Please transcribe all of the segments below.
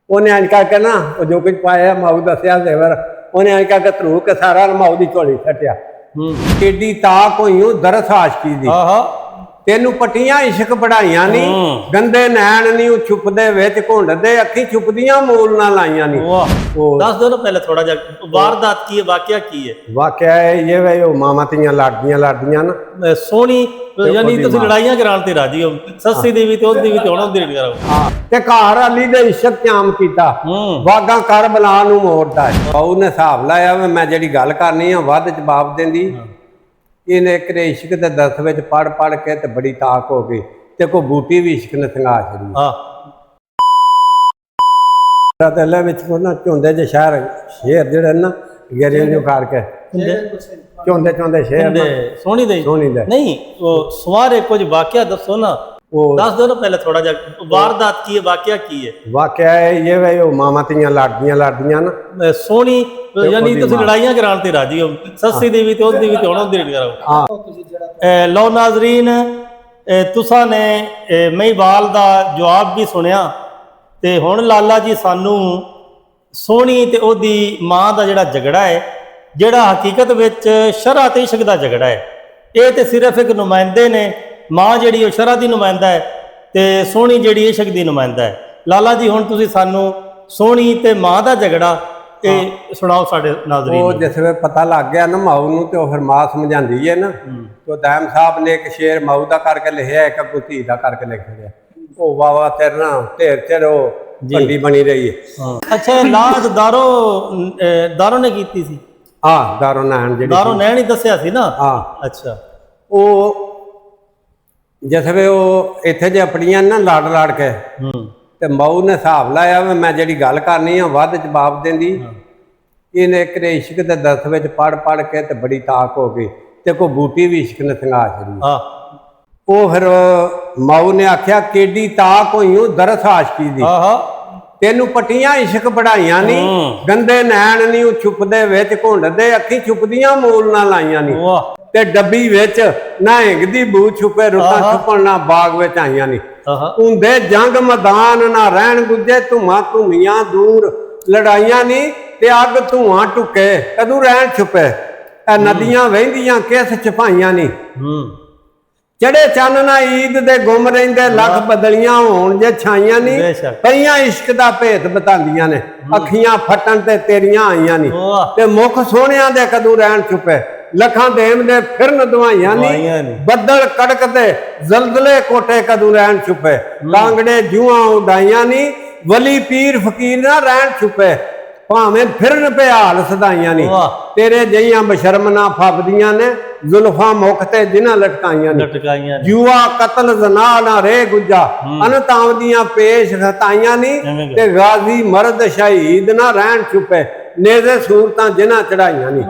ਉਹਨੇ ਇੰਜ ਕਰਕੇ ਨਾ ਉਹ ਜੋ ਕੁਝ ਪਾਇਆ ਮਾਊ ਦੱਸਿਆ ਜ਼ੇਵਰ ਉਹਨੇ ਇੰਜ ਕਰਕੇ ਧਰੂ ਕੇ ਸਾਰਾ ਮਾਊ ਦੀ ਝੋਲੀ ਛੱਟਿਆ। ਏਡੀ ਤਾਕ ਹੋਈ ਉਹ ਦਰਸ ਆਸ਼ਕੀ ਦੀ ਤੈਨੂੰ ਪਟੀਆਂ ਇਸ਼ਕ ਪੜਾਈਆਂ ਨੀ ਗੰਦੇ ਨੈਣ ਨੀ ਉਹ ਛੁਪਦੇ ਵਿੱਚ ਘੁੰਡਦੇ ਅੱਖੀ ਛੁਪਦੀਆਂ ਮੂਲ ਨਾਲ ਲਾਈਆਂ ਨੀ। ਦੱਸ ਦੋ ਨਾ ਪਹਿਲੇ ਥੋੜਾ ਜਿਹਾ ਵਾਰਦਾਤ ਕੀ ਹੈ, ਵਾਕਿਆ ਕੀ ਹੈ? ਵਾਕਿਆ ਇਹ ਵੇ ਉਹ ਮਾਮਾ ਧੀਆਂ ਲੜਦੀਆਂ ਨਾ ਸੋਹਣੀ ਯਾਨੀ ਤੁਸੀਂ ਲੜਾਈਆਂ ਕਰਾਉਣ ਤੇ ਰਾਜੀ ਹੋ, ਸੱਸੀ ਦੀ ਵੀ ਤੇ ਉਹਦੀ ਵੀ ਤੇ ਹੁਣ ਉਹਦੀ ਕਰਾਓ ਤੇ ਘਰ ਅਲੀ ਦੇ ਇਸ਼ਕ ਕਾਮ ਕੀਤਾ ਵਾਗਾ ਕਰ ਬਲਾ ਨੂੰ ਮੋੜਦਾ ਉਹਨੇ ਹਿਸਾਬ ਲਾਇਆ ਮੈਂ ਜਿਹੜੀ ਗੱਲ ਕਰਨੀ ਆ ਵੱਧ ਜਵਾਬ ਦਿੰਦੀ। ਇਹਨੇ ਇੱਕ ਨੇ ਇਸ਼ਕ ਦੇ ਦਰਸ ਵਿੱਚ ਪੜ ਕੇ ਤੇ ਬੜੀ ਤਾਕ ਹੋ ਗਈ ਤੇ ਕੋਈ ਬੂਟੀ ਵੀ ਇਸ਼ਕ ਨੇ ਸੰਘਾ ਛੜੀ। ਤੇਲੇ ਵਿੱਚ ਨਾ ਝੁੰਦੇ ਜੇ ਸ਼ੇਰ ਜਿਹੜੇ ਨਾ ਗੇਰੇ ਨੂੰ ਕਰਕੇ ਝੁੰਦੇ ਸ਼ੇਰ ਸੋਹਣੀ ਦੇ ਨਹੀਂ ਉਹ ਸਵਾਰੇ ਕੁਝ ਵਾਕਿਆ ਦੱਸੋ ਨਾ। ਦੱਸ ਦੋ ਨਾ ਪਹਿਲੇ ਥੋੜਾ ਜਿਹਾ ਵਾਰਦਾਤ ਕੀ ਹੈ, ਵਾਕਿਆ ਕੀ ਹੈ? ਵਾਕਿਆ ਇਹ ਵੇ ਉਹ ਮਾਮਾ ਧੀਆਂ ਲੜਦੀਆਂ ਨਾ ਸੋਹਣੀ ਯਾਨੀ ਤੁਸੀਂ ਲੜਾਈਆਂ ਕਰਾਉਣ ਤੇ ਰਾਜੀ ਹੋ, ਸੱਸੀ ਦੀ ਵੀ ਤੇ ਉਹਦੀ ਵੀ ਤੇ ਹੁਣ ਉਹਦੀ ਕਰਾਓ। ਲਓ ਨਾਜ਼ਰੀਨ ਤੁਸਾਂ ਨੇ ਮਹੀਵਾਲ ਦਾ ਜਵਾਬ ਵੀ ਸੁਣਿਆ ਤੇ ਹੁਣ ਲਾਲਾ ਜੀ ਸਾਨੂੰ ਸੋਹਣੀ ਤੇ ਉਹਦੀ ਮਾਂ ਦਾ ਜਿਹੜਾ ਝਗੜਾ ਹੈ, ਜਿਹੜਾ ਹਕੀਕਤ ਵਿੱਚ ਸ਼ਰਅ ਤੇ ਇਸ਼ਕ ਦਾ ਝਗੜਾ ਹੈ, ਇਹ ਤੇ ਸਿਰਫ ਇੱਕ ਨੁਮਾਇੰਦੇ ਨੇ। ਮਾਂ ਜਿਹੜੀ ਉਹ ਸ਼ਰਅ ਦੀ ਨੁਮਾਇੰਦਾ ਹੈ ਤੇ ਸੋਹਣੀ ਜਿਹੜੀ ਇਸ਼ਕ ਦੀ ਨੁਮਾਇੰਦਾ ਹੈ। ਲਾਲਾ ਜੀ ਹੁਣ ਤੁਸੀਂ ਸਾਨੂੰ ਸੋਹਣੀ ਤੇ ਮਾਂ ਦਾ ਝਗੜਾ ਇਹ ਸੁਣਾਓ ਸਾਡੇ ਨਾਜ਼ਰੀਨ। ਉਹ ਜਿਸ ਵੇ ਪਤਾ ਲੱਗ ਗਿਆ ਨਾ ਮਾਊ ਨੂੰ ਤੇ ਉਹ ਫਿਰ ਮਾਂ ਸਮਝਾਉਂਦੀ ਹੈ ਨਾ। ਤੇ ਦਾਇਮ ਸਾਹਿਬ ਨੇ ਇੱਕ ਸ਼ੇਰ ਮਾਊ ਦਾ ਕਰਕੇ ਲਿਖਿਆ, ਇੱਕ ਧੀ ਦਾ ਕਰਕੇ ਲਿਖਿਆ। ਉਹ ਵਾਵਾ ਤੇਰੇ ਨਾ ਢੇਰ ਉਹ ਭੰਡੀ ਬਣੀ ਰਹੀ ਹੈ। ਅੱਛਾ ਲਾਜ ਦਾਰੋ ਨੇ ਕੀਤੀ ਸੀ? ਦਾਰੋ ਨੈਣ ਜਿਹੜੀ ਦਾਰੋ ਨੈਣ ਹੀ ਦੱਸਿਆ ਸੀ ਨਾ। ਅੱਛਾ ਉਹ ਜਿਸ ਵੇ ਉਹ ਇੱਥੇ ਜੇ ਆਪਣੀਆਂ ਨਾ ਲੜ ਕੇ ਤੇ ਮਾਊ ਨੇ ਹਿਸਾਬ ਲਾਇਆ ਮੈਂ ਜਿਹੜੀ ਗੱਲ ਕਰਨੀ ਆ ਵੱਧ ਜਵਾਬ ਦਿੰਦੀ। ਇਹਨੇ ਇੱਕ ਨੇ ਇਸ਼ਕ ਦੇ ਦਰਸ ਵਿੱਚ ਪੜ ਕੇ ਤੇ ਬੜੀ ਤਾਕ ਹੋ ਗਈ ਤੇ ਕੋਈ ਬੂਟੀ ਵੀ ਇਸ਼ਕ ਨੇ ਸੰਘਾ ਛੜੀ। ਉਹ ਫਿਰ ਮਾਊ ਨੇ ਆਖਿਆ ਕਿੱਡੀ ਤਾਕ ਹੋਈ ਉਹ ਦਰਸ ਆਸ਼ਕੀ ਦੀ ਤੈਨੂੰ ਪਟੀਆਂ ਇਸ਼ਕ ਪੜਾਈਆਂ ਨੀ ਗੰਦੇ ਨੈਣ ਨੀ ਉਹ ਛੁਪਦੇ ਵਿੱਚ ਘੁੰਡਦੇ ਅੱਖੀ ਛੁਪਦੀਆਂ ਮੂਲ ਨਾਲ ਲਾਈਆਂ ਨੀ ਤੇ ਡੱਬੀ ਵਿੱਚ ਨਾ ਹਿੰਗ ਦੀ ਬੂ ਛੁਪੇ ਰੁੱਤਾਂ ਛੁਪਣ ਨਾ ਬਾਗ ਵਿੱਚ ਆਈਆਂ ਨੀ ਹੁੰਦੇ ਜੰਗ ਮੈਦਾਨ ਨਾ ਰਹਿਣ ਗੁੱਜੇ ਧੂਆਂ ਧੂਮੀਆਂ ਦੂਰ ਲੜਾਈਆਂ ਨੀ ਤੇ ਅੱਗ ਧੂਆਂ ਟੁੱਕੇ ਕਦੋਂ ਰਹਿਣ ਛੁਪੇ ਇਹ ਨਦੀਆਂ ਵਹਿੰਦੀਆਂ ਕਿਸ ਛਪਾਈਆਂ ਨੀ ਚੜੇ ਚੰਨ ਨਾ ਈਦ ਦੇ ਗੁੰਮ ਰਹਿੰਦੇ ਲੱਖ ਬਦਲੀਆਂ ਹੋਣ ਜੇ ਛਾਈਆਂ ਨੀ ਪਈਆਂ ਇਸ਼ਕ ਦਾ ਭੇਤ ਬਤਾਉਂਦੀਆਂ ਨੇ ਅੱਖੀਆਂ ਫਟਣ ਤੇ ਤੇਰੀਆਂ ਆਈਆਂ ਨੀ ਤੇ ਮੁਖ ਸੋਹਣਿਆਂ ਦੇ ਕਦੋਂ ਰਹਿਣ ਛੁਪੇ ਲੱਖਾਂ ਦੇਮ ਦੇ ਫਿਰਨ ਦਵਾਈਆਂ ਨੀ ਬੱਦਲ ਕੜਕਦੇ ਜ਼ਲਜ਼ਲੇ ਕੋਟੇ ਕਦੋਂ ਰਹਿਣ ਛੁਪੇ ਕਾਂਗੜੇ ਜੂਆਂ ਉਡਾਈਆਂ ਨੀ ਵਲੀ ਪੀਰ ਫਕੀਰ ਨਾ ਰਹਿਣ ਛੁਪੇ ਭਾਵੇਂ ਫਿਰਨ ਪੇ ਹਾਲ ਸਦਾਈਆਂ ਨੀ ਤੇਰੇ ਜਈਆਂ ਬਸ਼ਰਮ ਨਾ ਫੱਬਦੀਆਂ ਨੇ ਜ਼ੁਲਫਾਂ ਮੁਖ ਤੇ ਜਿਨ੍ਹਾਂ ਲਟਕਾਈਆਂ ਨੇ ਜੂਆ ਕਤਲ ਜ਼ਨਾ ਨਾ ਰੇ ਗੁੱਜਾ ਅਨਤਾਵਦੀਆਂ ਪੇਸ਼ ਖਤਾਈਆਂ ਨੀ ਤੇ ਗਾਜ਼ੀ ਮਰਦ ਸ਼ਹੀਦ ਨਾ ਰਹਿਣ ਛੁਪੇ ਨੇਜ਼ੇ ਸੂਰਤਾਂ ਜਿਨ੍ਹਾਂ ਚੜਾਈਆਂ ਨੀ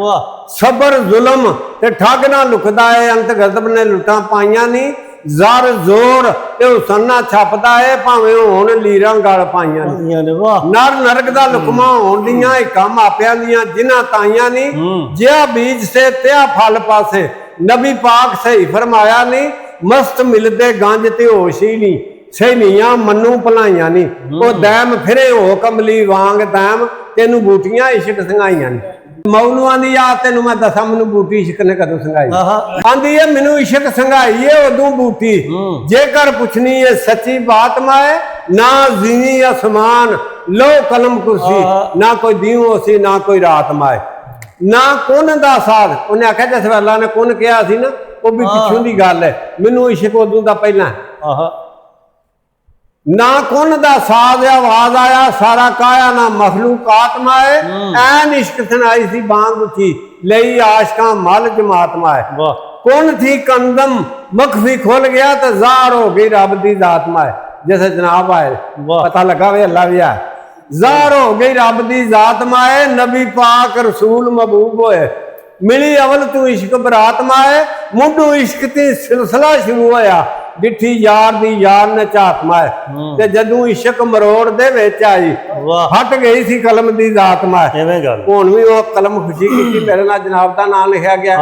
ਸਬਰ ਜ਼ੁਲਮ ਤੇ ਠੱਗ ਨਾ ਲੁਕਦਾ ਏ ਅੰਤ ਗਜ਼ਬ ਨੇ ਲੁੱਟਾਂ ਪਾਈਆਂ ਨੀ ਜ਼ਰ ਜ਼ੋਰ ਤੇ ਹੁਸਨਾ ਛਪਦਾ ਏ ਭਾਵੇਂ ਹੋਣ ਲੀਰਾਂ ਗਲ ਪਾਈਆਂ ਨੇ ਨਰ ਨਰਕ ਦਾ ਲੁਕਮਾ ਹੋਣ ਦੀਆਂ ਹਿੱਕਾਂ ਮਾਪਿਆਂ ਦੀਆਂ ਜਿਨ੍ਹਾਂ ਤਾਈਆਂ ਨੀ ਜਿਹਾ ਬੀਜ ਸੇ ਤਿਆ ਫਲ ਪਾਸੇ ਨਬੀ ਪਾਕ ਸਹੀ ਫਰਮਾਇਆ ਨੀ ਮਸਤ ਮਿਲਦੇ ਗੰਜ ਤੇ ਹੋਸ਼ ਹੀ ਨੀ ਸਹਿਨੀਆਂ ਮੰਨੂ ਭਲਾਈਆਂ ਨੀ ਉਹ ਦੈਮ ਫਿਰੇ ਹੋ ਕਮਲੀ ਵਾਂਗ ਦੈਮ ਤੈਨੂੰ ਬੂਟੀਆਂ ਇਸ਼ਕ ਸੰਘਾਈਆਂ ਨੇ। ਮੌਲੂਆਂ ਦੀ ਯਾਦ ਤੈਨੂੰ ਮੈਂ ਦੱਸਾਂ ਮੈਨੂੰ ਬੂਟੀ ਇਸ਼ਕ ਨੇ ਕਦੋਂ ਸੰਘਾਈ ਆਂਦੀ ਏ ਮੈਨੂੰ ਇਸ਼ਕ ਸੰਘਾਈ ਏ ਉਦੋਂ ਬੂਟੀ ਜੇਕਰ ਪੁੱਛਣੀ ਏ ਸੱਚੀ ਬਾਤ ਮਾਏ ਨਾ ਜ਼ੀਨੀ ਅਸਮਾਨ ਲੋ ਕਲਮ ਕੁਰਸੀ ਨਾ ਕੋਈ ਦਿਉ ਸੀ ਨਾ ਕੋਈ ਰਾਤ ਮਾਏ ਨਾ ਕੁਨ ਦਾ ਸਾਥ। ਉਹਨੇ ਆਖਿਆ ਜਿਸ ਵੇਲੇ ਅੱਲਾ ਨੇ ਕੁਨ ਕਿਹਾ ਸੀ ਨਾ ਉਹ ਵੀ ਪਿੱਛੋਂ ਦੀ ਗੱਲ ਹੈ ਮੈਨੂੰ ਇਸ਼ਕ ਉਦੋਂ ਦਾ ਪਹਿਲਾਂ ਨਾ ਕੁਨ ਦਾ ਸਾਜ਼ ਆਵਾਜ਼ ਆਇਆ ਸਾਰਾ ਕਾਇਆ ਨਾ ਮਖਲੂਕਾਤ ਮਾਏ ਐਨ ਇਸ਼ਕ ਸੁਣਾਈ ਸੀ ਬਾਂਗ ਉੱਚੀ ਲਈ ਆਸ਼ਕਾਂ ਮਲ ਜਮਾਤ ਮਾਏ ਕੁਨ ਥੀ ਕੰਦਮ ਮਖਫੀ ਖੁੱਲ ਗਿਆ ਤੇ ਜ਼ਾਹਰ ਹੋ ਗਈ ਰੱਬ ਦੀ ਜ਼ਾਤ ਮਾਏ जैसे जनाब आए पता लगा वे अल्लाह भी आए ਜ਼ਾਹਰ ਹੋ ਗਈ ਰੱਬ ਦੀ ਜ਼ਾਤ ਮਾਏ ਨਬੀ ਪਾਕ ਰਸੂਲ ਮਹਬੂਬ ਹੋਏ ਮਿਲੀ ਅਵਲ ਤੂੰ ਇਸ਼ਕ ਬਰਾਤ ਮਾਏ ਮੁੰਡੂ ਇਸ਼ਕ ਤੇ ਸਿਲਸਿਲਾ ਸ਼ੁਰੂ ਹੋਇਆ ਡਿੱਠੀ ਯਾਰ ਦੀ ਯਾਰ ਨੇ ਝਾਤ ਮਾਏ ਤੇ ਜਦੋਂ ਇਸ਼ਕ ਮਰੋੜ ਦੇ ਵਿੱਚ ਆਈ ਹਟ ਗਈ ਸੀ ਕਲਮ ਦੀ ਜ਼ਾਤ ਮਾਏ ਹੁਣ ਵੀ ਉਹ ਕਲਮ ਖੁਸ਼ੀ ਕੀਤੀ ਮੇਰੇ ਨਾਲ ਜਨਾਬ ਦਾ ਨਾਮ ਲਿਖਿਆ ਗਿਆ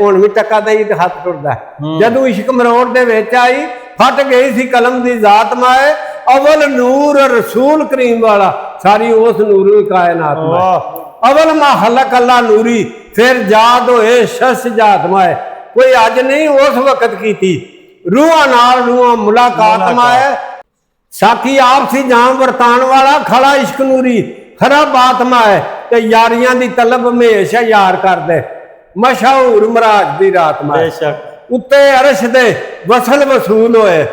ਹੁਣ ਵੀ ਟੱਕਾ ਦੇਈ ਤੇ ਹੱਥ ਟੁੱਟਦਾ ਜਦੋਂ ਇਸ਼ਕ ਮਰੋੜ ਦੇ ਵਿੱਚ ਆਈ ਫਟ ਗਈ ਸੀ ਕਲਮ ਦੀ ਜ਼ਾਤ ਮਾਏ ਅਵਲ ਨੂਰ ਰਸੂਲ ਕਰੀਮ ਵਾਲਾ ਸਾਰੀ ਉਸ ਨੂਰ ਕਾਇਨਾਤ ਮਾਏ ਅਵਲ ਮਾ ਖਲਕ ਅੱਲਾ ਨੂਰੀ ਫਿਰ ਜਾਦ ਹੋਏ ਸ਼ਸ ਜਾਤ ਮਾਏ ਕੋਈ ਅੱਜ ਨਹੀਂ ਉਸ ਵਕਤ ਕੀਤੀ ਰੂਹਾਂ ਨਾਲ ਰੂਹਾਂ ਮੁਲਾਕਾਤ ਮਾਏ ਸਾਥੀ ਆਪ ਸੀ ਜਾਮ ਵਰਤਾਨ ਵਾਲਾ ਖੜਾ ਇਸ਼ਕ ਨੂਰੀ ਖਰਾ ਬਾਤ ਮਾਏ ਤੇ ਯਾਰੀਆਂ ਦੀ ਤਲਬ ਹਮੇਸ਼ਾ ਯਾਰ ਕਰਦੇ ਮਸ਼ਹੂਰ ਮਰਾਜ ਦੀ ਰਾਤ ਮਾਏ ਬੇਸ਼ੱਕ ਉੱਤੇ ਅਰਸ਼ ਦੇ ਵਸਲ ਵਸੂਲ ਹੋਏ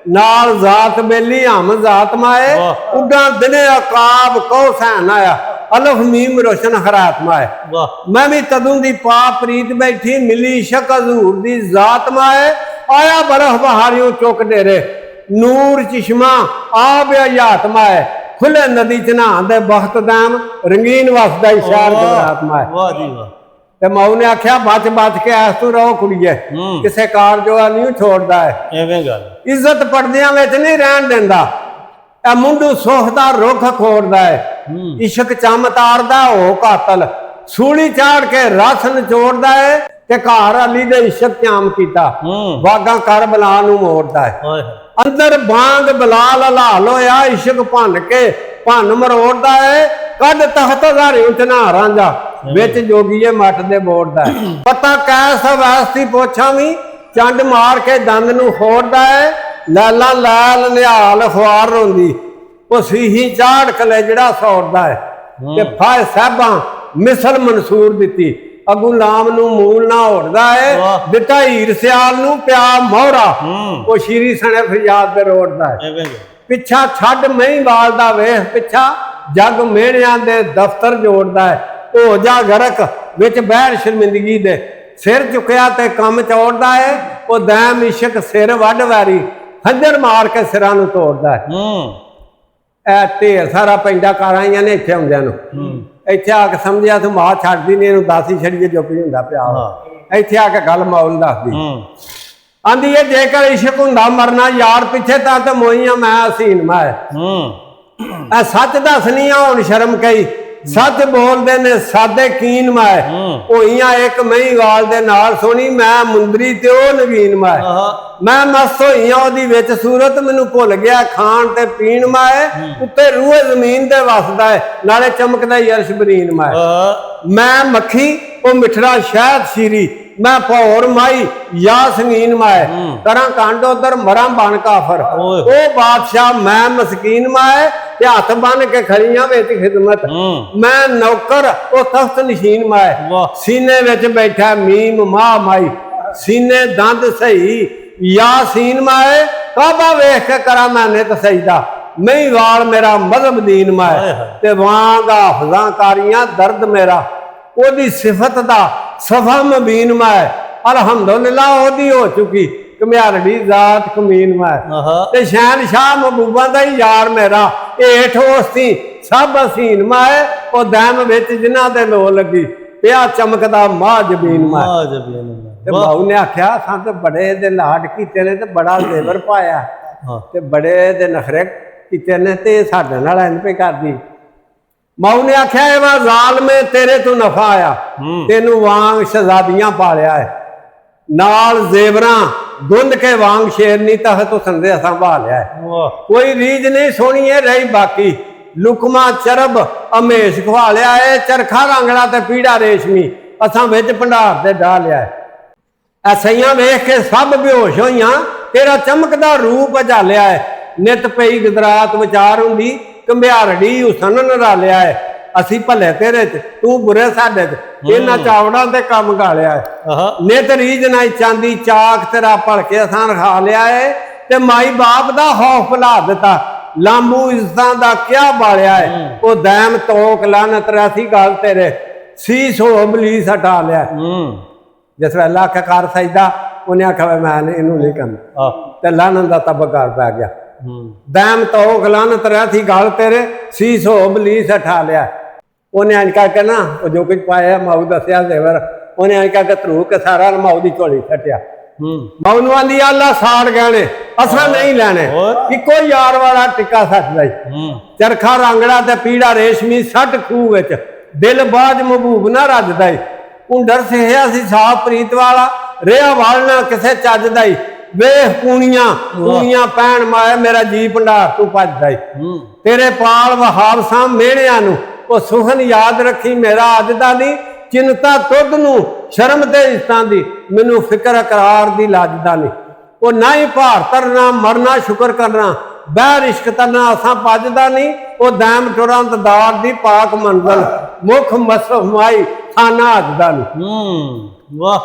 ਨਾਲ ਜ਼ਾਤ ਬੇਲੀ ਹਮ ਜ਼ਾਤ ਮਾਏ ਉਡਾਂ ਦਿਨੇ ਅਕਾਬ ਕੌਸੈਨ ਆਇਆ ਅਲਫ ਮੀਮ ਰੋਸ਼ਨ ਖਰਾਤ ਮਾਏ ਵਾਹ ਮੈਂ ਵੀ ਤਦੋਂ ਦੀ ਪਾ ਪ੍ਰੀਤ ਬੈਠੀ ਮਿਲੀ ਸ਼ਕ ਹਜ਼ੂਰ ਦੀ ਜ਼ਾਤ ਮਾਏ ਆਇਆ ਬਰਫ਼ ਬਹਾਰਿयों ਚੁੱਕ ਡੇਰੇ ਨੂਰ ਚਸ਼ਮਾ ਆਬ ਹਯਾਤ ਮਾਏ ਖੁੱਲੇ ਨਦੀ ਚ ਨਹਾਉਂਦੇ ਬਖਤ ਦਾਮ ਰੰਗੀਨ ਵਸਦਾ ਇਸ਼ਾਰ ਜਗਰਾਤ ਮਾਏ ਵਾਹ ਜੀ ਵਾਹ ਤੇ ਮਾਉ ਨੇ ਆਖਿਆ ਬਚ ਕੇ ਐਸ ਤੂੰ ਰਹੋ ਕੁੜੀਏ ਕਿਸੇ ਕਾਰ ਜੋ ਨਹੀਂ ਛੋੜਦਾ ਹੈ ਐਵੇਂ ਗੱਲ ਇੱਜ਼ਤ ਪਰਦਿਆਂ ਵਿੱਚ ਨਹੀਂ ਰਹਿਣ ਦਿੰਦਾ ਇਹ ਮੁੰਡੂ ਸੁਖ ਦਾ ਰੁੱਖ ਖੋੜਦਾ ਹੈ ਇਸ਼ਕ ਚੰਮ ਤਾਰਦਾ ਹੋ ਕਾਤਲ ਸੂਲੀ ਚਾੜ ਕੇ ਰਸ ਨਿਚੋੜਦਾ ਹੈ ਤੇ ਘਰ ਅਲੀ ਦੇ ਇਸ਼ਕ ਚਾਮ ਕੀਤਾ ਵਾਗਾ ਕਰ ਬਲਾ ਨੂੰ ਮੋੜਦਾ ਹੈ ਅੰਦਰ ਬਾਂਗ ਬਲਾਲ ਹਲਾਲ ਹੋਇਆ ਇਸ਼ਕ ਭੰਨ ਕੇ ਭੰਨ ਮਰੋੜਦਾ ਹੈ ਕੱਢ ਤਖਤ ਹਜ਼ਾਰੇ ਉਤਨਾ ਰਾਂਝਾ ਵਿੱਚ ਜੋਗੀਏ ਮੱਠ ਦੇ ਬੋੜਦਾ ਹੈ ਪਤਾ ਕੈਸ ਵੈਸਤੀ ਪੋਛਾਂ ਵੀ ਚੰਡ ਮਾਰ ਕੇ ਦੰਦ ਨੂੰ ਖੋੜਦਾ ਹੈ ਲਾਲਾ ਲਾਲ ਨਿਹਾਲ ਖੁਆਰ ਰੋਂਦੀ ਉਹ ਸੀਹੀ ਚਾੜ ਕਲੇ ਜਿਹੜਾ ਸੌੜਦਾ ਹੈ ਤੇ ਫਾਇ ਸਾਹਿਬਾਂ ਮਿਸਲ ਮਨਸੂਰ ਦਿੱਤੀ ਅਗੂ ਲਾਮ ਨੂੰ ਮੂਲ ਨਾ ਹੋੜਦਾ ਹੈ ਦਿੱਤਾ ਹੀਰ ਸਿਆਲ ਨੂੰ ਪਿਆ ਮੋਹਰਾ ਉਹ ਸ਼ੀਰੀ ਸਣੇ ਫਰਿਆਦ ਦੇ ਰੋੜਦਾ ਹੈ ਪਿੱਛਾ ਛੱਡ ਮਹੀਂਵਾਲ ਦਾ ਵੇਖ ਪਿੱਛਾ ਜੱਗ ਮਿਹਣਿਆਂ ਦੇ ਦਫ਼ਤਰ ਜੋੜਦਾ ਹੈ ਹੋ ਜਾ ਗਰਕ ਵਿੱਚ ਬਹਿਰ ਸ਼ਰਮਿੰਦਗੀ ਦੇ ਸਿਰ ਚੁੱਕਿਆ ਤੇ ਕੰਮ ਚੋੜਦਾ ਹੈ ਉਹ ਦੈਮ ਇਸ਼ਕ ਸਿਰ ਵੱਢ ਵਾਰੀ ਖੰਜਰ ਮਾਰ ਕੇ ਸਿਰਾਂ ਨੂੰ ਤੋੜਦਾ ਹੈ ਇਹ ਢੇਰ ਸਾਰਾ ਪੈਂਦਾ ਕਾਰ ਆਈਆਂ ਨੇ ਇੱਥੇ ਆਉਂਦਿਆਂ ਨੂੰ ਇੱਥੇ ਆ ਕੇ ਸਮਝਿਆ ਤੂੰ ਮਾਂ ਛੱਡਦੀ ਨਹੀਂ ਇਹਨੂੰ ਦਾਸੀ ਛੜੀਏ ਜੋ ਵੀ ਹੁੰਦਾ ਪਿਆ ਇੱਥੇ ਆ ਕੇ ਗੱਲ ਮੌਲ ਦੱਸਦੀ ਆਂਦੀ ਇਹ ਜੇਕਰ ਇਸ਼ਕ ਹੁੰਦਾ ਮਰਨਾ ਯਾਰ ਪਿੱਛੇ ਤਾਂ ਮੋਈਆਂ ਮੈਂ ਹਸੀਨ ਮੈਂ ਇਹ ਸੱਚ ਦੱਸਣੀਆਂ ਹੁਣ ਸ਼ਰਮ ਕਈ ਸੱਚ ਬੋਲਦੇ ਨੇ ਸਾਦੇ ਕੀਨ ਮੈਂ ਹੋਈਆਂ ਇੱਕ ਮਹੀਂਵਾਲ ਦੇ ਨਾਲ ਸੋਣੀ ਮੈਂ ਮੁੰਦਰੀ ਤੇ ਉਹ ਨਵੀਨ ਮੈਂ ਮਸਤ ਹੋਈਆਂ ਉਹਦੀ ਵਿੱਚ ਸੂਰਤ ਮੈਨੂੰ ਭੁੱਲ ਗਿਆ ਖਾਣ ਤੇ ਪੀਣ ਮੈਂ ਉੱਤੇ ਰੂਹ ਜ਼ਮੀਨ ਤੇ ਵਸਦਾ ਹੈ ਨਾਲੇ ਚਮਕਦਾ ਹੀ ਅਰਸ਼ ਬਰੀਨ ਮੈਂ ਮੱਖੀ ਉਹ ਮਿੱਠੜਾ ਸ਼ਹਿਦ ਸ਼ੀਰੀ ਮੈਂ ਭੌਰ ਮਾਈ ਯਾ ਸੰਗੀਨ ਮਾਏ ਕਰਾਂ ਕਾਂਡ ਉਧਰ ਮਰਾਂ ਬਣ ਕਾਫਰ ਉਹ ਬਾਦਸ਼ਾਹ ਮੈਂ ਮਸਕੀਨ ਮਾਏ ਤੇ ਹੱਥ ਬੰਨ ਕੇ ਖੜੀਆਂ ਵਿੱਚ ਖਿਦਮਤ ਮੈਂ ਨੌਕਰ ਉਹ ਤਖਤ ਨਸ਼ੀਨ ਮਾਏ ਸੀਨੇ ਵਿੱਚ ਬੈਠਾ ਮੀਮ ਮਾਂ ਮਾਈ ਸੀਨੇ ਦੰਦ ਸਹੀ ਯਾਸੀਨ ਮਾਏ ਕਾਬਾ ਵੇਖ ਕੇ ਕਰਾਂ ਮੈਂ ਨਿਤ ਸਜਦਾ ਮਹੀਂਵਾਲ ਮੇਰਾ ਮਜ਼ਹਬ ਦੀਨ ਮਾਏ ਤੇ ਵਾਂਗ ਹਾਫਜ਼ਾਂ ਕਾਰੀਆਂ ਦਰਦ ਮੇਰਾ ਉਹਦੀ ਸਿਫਤ ਦਾ ਸਫਾ ਮਬੀਨ ਮੈਂ ਅਲਹਮਦੁਲਿਲਾ ਉਹਦੀ ਹੋ ਚੁੱਕੀ ਕਮਿਆਰੜੀ ਜ਼ਾਤ ਕਮੀਨ ਮੈਂ ਤੇ ਸ਼ਹਿਨशाह ਮਹਬੂਬਾਂ ਦਾ ਹੀ ਯਾਰ ਮੇਰਾ ਏਠ ਹੋਸਤੀ ਸਭ ਹਸੀਨ ਮੈਂ ਉਹ ਦਮ ਵਿੱਚ ਜਿਨ੍ਹਾਂ ਦੇ ਲੋ ਲੱਗੀ ਪਿਆ ਚਮਕਦਾ ਮਾਂ ਜਬੀਨ ਮੈਂ ਤੇ ਬਾਉ ਨੇ ਆਖਿਆ ਸਾਂ ਤੇ ਬੜੇ ਦੇ ਲਾਡ ਕੀਤੇ ਨੇ ਤੇ ਬੜਾ ਜ਼ੇਵਰ ਪਾਇਆ ਤੇ ਬੜੇ ਦੇ ਨਖਰੇ ਕੀਤੇ ਨੇ ਤੇ ਸਾਡੇ ਨਾਲ ਇੰਜ ਪੇ ਕਰਦੀ ਮਾਉ ਨੇ ਆਖਿਆ ਇਹ ਵਾ ਜ਼ਾਲਮੇ ਤੇਰੇ ਤੋਂ ਨਫਾ ਆਇਆ ਤੈਨੂੰ ਵਾਂਗ ਸ਼ਹਜ਼ਾਦੀਆਂ ਪਾਲਿਆ ਹੈ ਨਾਲ ਜ਼ੇਵਰਾਂ ਗੁੰਦ ਕੇ ਵਾਂਗ ਸ਼ੇਰਨੀ ਤਖਤ ਸੰਦੇ ਸੰਭਾਲਿਆ ਹੈ ਕੋਈ ਰੀਜ ਨਹੀਂ ਸੋਹਣੀ ਹੈ ਰਹੀ ਬਾਕੀ ਲੁਕਮਾ ਚਰਬ ਅਮੇਸ਼ ਖਵਾਲਿਆ ਹੈ ਚਰਖਾ ਰਾਂਗੜਾ ਤੇ ਪੀੜਾ ਰੇਸ਼ਮੀ ਅਸਾਂ ਵਿੱਚ ਭੰਡਾਰ ਤੇ ਢਾ ਲਿਆ ਹੈ ਐਸਈਆਂ ਵੇਖ ਕੇ ਸਭ ਬੇਹੋਸ਼ ਹੋਈਆਂ ਤੇਰਾ ਚਮਕਦਾ ਰੂਪ ਅਝਾਲਿਆ ਹੈ ਨਿਤ ਪਈ ਗੁਜਰਾਤ ਵਿਚਾਰ ਹੁੰਦੀ ਕੰਭਿਆਰੜੀ ਹੁਸਨ ਨਰਾਲਿਆ ਹੈ ਅਸੀਂ ਭਲੇ ਤੇਰੇ ਚ ਤੂੰ ਬੁਰੇ ਸਾਡੇ ਚ ਇਹਨਾਂ ਚਾਵੜਾਂ ਤੇ ਕੰਮ ਗਾਲਿਆ ਹੈ ਨਿਤ ਰੀਜ ਨਾ ਚਾਂਦੀ ਚਾਕ ਤੇਰਾ ਭਲਕੇ ਅਸਾਂ ਰਖਾ ਲਿਆ ਹੈ ਤੇ ਮਾਈ ਬਾਪ ਦਾ ਖੌਫ ਭੁਲਾ ਦਿੱਤਾ ਲਾਂਬੂ ਇੱਜ਼ਤਾਂ ਦਾ ਕਿਆ ਬਾਲਿਆ ਹੈ ਉਹ ਦੈਮ ਤੋਕ ਲਾਨਤ ਰਾਸੀ ਗੱਲ ਤੇਰੇ ਸੀਸ ਹੋ ਬਲੀਸ ਹਟਾ ਲਿਆ ਜਿਸ ਵੇਲੇ ਅੱਲਾਹ ਕਾ ਕਰ ਸਜਦਾ ਉਹਨੇ ਆਖਿਆ ਮੈਂ ਇਹਨੂੰ ਨਹੀਂ ਕਰਨਾ ਤੇ ਲਾਨਤ ਦਾ ਤਬਕਾਰ ਪੈ ਗਿਆ ਦੈਮ ਤੋਕ ਲਾਨਤ ਰਾਸੀ ਗੱਲ ਤੇਰੇ ਸੀਸ ਹੋ ਬਲੀਸ ਹਟਾ ਲਿਆ ਉਹਨੇ ਅੰਜ ਕਰਕੇ ਨਾ ਉਹ ਜੋ ਕੁਝ ਪਾਇਆ ਮਾਊ ਦੱਸਿਆ ਜ਼ੇਵਰ ਉਹਨੇ ਅੰਜ ਕਰਕੇ ਧਰੂ ਕੇ ਸਾਰਾ ਮਾਊ ਦੀ ਝੋਲੀ ਸੱਟਿਆ ਮਾਊ ਨੂੰ ਆਂਦੀ ਅੱਲਾ ਸਾੜ ਗਏ ਅਸਾਂ ਨਹੀਂ ਲੈਣੇ ਇੱਕੋ ਯਾਰ ਵਾਲਾ ਟਿੱਕਾ ਸੱਟਦਾ ਚਰਖਾ ਰਾਂਗੜਾ ਤੇ ਪੀੜਾ ਰੇਸ਼ਮੀ ਸੱਟ ਖੂਹ ਵਿੱਚ ਦਿਲ ਬਾਜ ਮਹਬੂਬ ਨਾ ਰੱਜਦਾ ਉਂਡਰ ਸਿਹਿਆ ਸੀ ਸਾਫ ਪ੍ਰੀਤ ਵਾਲਾ ਰਿਹਾ ਵਾਲਣਾ ਕਿਸੇ ਚੱਜਦਾ ਹੀ ਵੇਖ ਕੂਣੀਆਂ ਪੈਣ ਮਾਇਆ ਮੇਰਾ ਜੀ ਭੰਡਾਰ ਤੂੰ ਭੱਜਦਾ ਈ ਤੇਰੇ ਪਾਲ ਵਹਾਬ ਸਾਂ ਮਿਹਣਿਆਂ ਨੂੰ ਉਹ ਸੁਖਨ ਯਾਦ ਰੱਖੀ ਮੇਰਾ ਅੱਜ ਦਾ ਨਹੀਂ ਚਿੰਤਾ ਤੁਧ ਨੂੰ ਸ਼ਰਮ ਤੇ ਇੱਜ਼ਤਾਂ ਦੀ ਮੈਨੂੰ ਫਿਕਰ ਇਕਰਾਰ ਦੀ ਲੱਜਦਾ ਨਹੀਂ ਉਹ ਨਾ ਹੀ ਭਾਰ ਤਰਨਾ ਮਰਨਾ ਸ਼ੁਕਰ ਕਰਨਾ ਬਹਿ ਰਿਸ਼ਕ ਤਰਨਾ ਅਸਾਂ ਭੱਜਦਾ ਨਹੀਂ ਉਹ ਦੈਮ ਤੁਰੰਤ ਦਾਰ ਦੀ ਪਾਕ ਮੰਜ਼ਲ ਮੁਖ ਮਸਫ ਮਾਈ ਖਾਨਾ ਅੱਜ ਦਾ ਨਹੀਂ ਵਾਹ